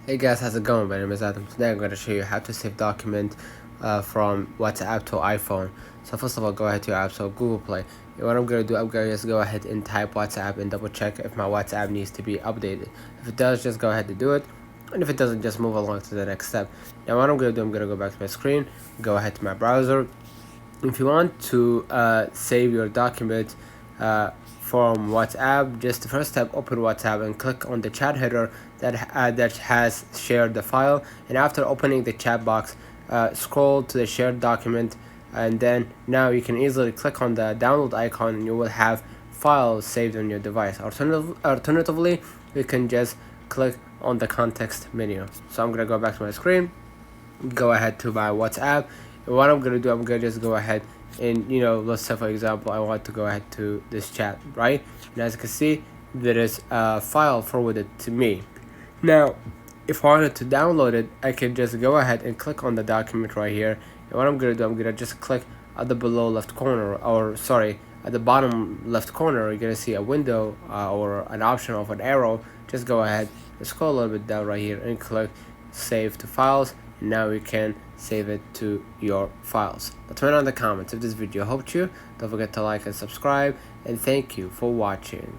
Hey guys, how's it going? My name is Adam. Today I'm going to show you how to save document from WhatsApp to iPhone. So first of all, go ahead to your app, so Google Play. And what I'm going to do, I'm going to just go ahead and type WhatsApp and double check if my WhatsApp needs to be updated. If it does, just go ahead to do it. And if it doesn't, just move along to the next step. Now what I'm going to do, I'm going to go back to my screen, go ahead to my browser. If you want to save your document from WhatsApp, just the first step, open WhatsApp and click on the chat header that has shared the file, and after opening the chat box, scroll to the shared document, and then now you can easily click on the download icon and you will have files saved on your device. Alternatively, you can just click on the context menu. So I'm gonna go back to my screen, go ahead to my WhatsApp, and what I'm gonna do, I'm gonna just go ahead and let's say for example I want to go ahead to this chat, right? And as you can see, there is a file forwarded to me. Now if I wanted to download it, I can just go ahead and click on the document right here, and what I'm gonna do, I'm gonna just click at the below left corner, or sorry, at the bottom left corner. You're gonna see a window or an option of an arrow. Just go ahead and scroll a little bit down right here and click save to files, and now you can save it to your files. Let me know in the comments if this video helped you. Don't forget to like and subscribe, and thank you for watching.